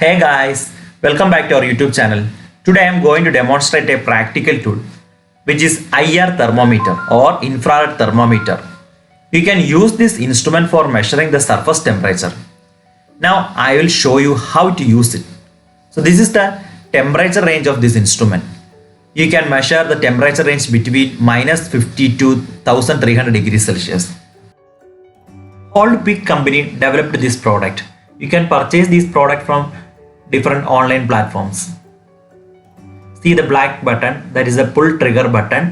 Hey guys, welcome back to our YouTube channel. Today I am going to demonstrate a practical tool which is IR thermometer or infrared thermometer. You can use this instrument for measuring the surface temperature. Now I will show you how to use it. So this is the temperature range of this instrument. You can measure the temperature range between -50 to 1300 degrees Celsius. Old Peak company developed this product. You can purchase this product from different online platforms. See the black button, that is the pull trigger button.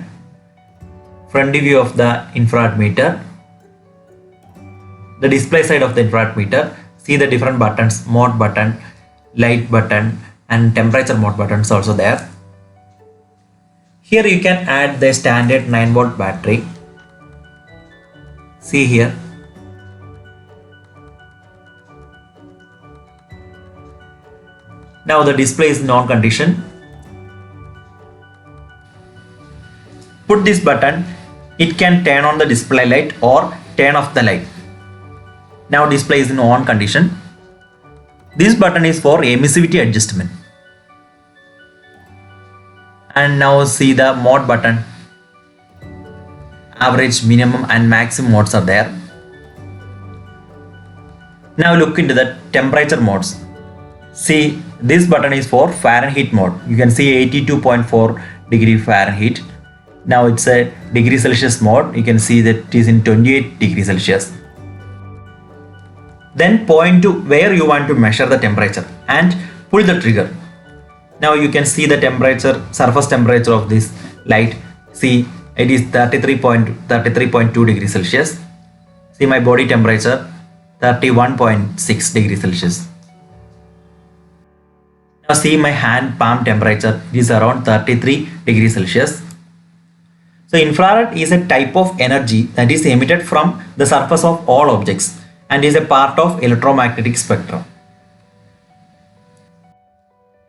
Front view of the infrared meter. The display side of the infrared meter. See the different buttons, mode button, light button and temperature mode buttons also there. Here you can add the standard 9-volt battery. See here. Now the display is in on condition. Put this button, it can turn on the display light or turn off the light. Now display is in on condition. This button is for emissivity adjustment. And now see the mode button. Average, minimum and maximum modes are there. Now look into the temperature modes. See, this button is for Fahrenheit mode. You can see 82.4 degree Fahrenheit. Now it's a degree Celsius mode. You can see that it is in 28 degrees Celsius. Then point to where you want to measure the temperature and pull the trigger. Now you can see the temperature, surface temperature of this light. See, it is 33.2 degrees Celsius. See my body temperature, 31.6 degrees Celsius. Now see my hand palm temperature, it is around 33 degrees Celsius. So infrared is a type of energy that is emitted from the surface of all objects and is a part of electromagnetic spectrum.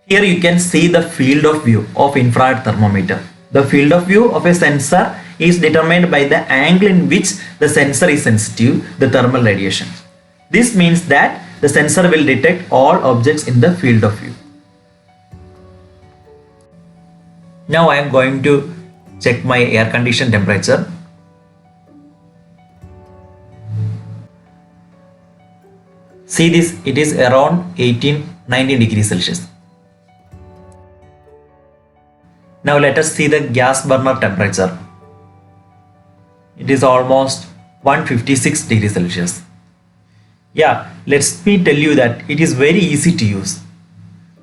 Here you can see the field of view of infrared thermometer. The field of view of a sensor is determined by the angle in which the sensor is sensitive to the thermal radiation. This means that the sensor will detect all objects in the field of view. Now I am going to check my air condition temperature. See this, it is around 19 degrees Celsius. Now let us see the gas burner temperature. It is almost 156 degrees Celsius. Yeah, let me tell you that it is very easy to use.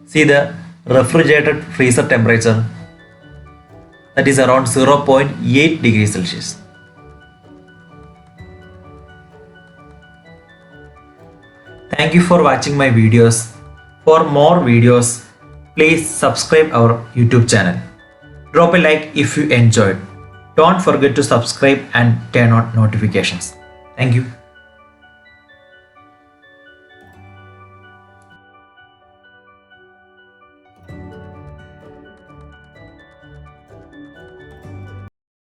See the refrigerated freezer temperature. That is around 0.8 degrees Celsius. Thank you for watching my videos. For more videos, please subscribe our YouTube channel. Drop a like if you enjoyed. Don't forget to subscribe and turn on notifications. Thank you.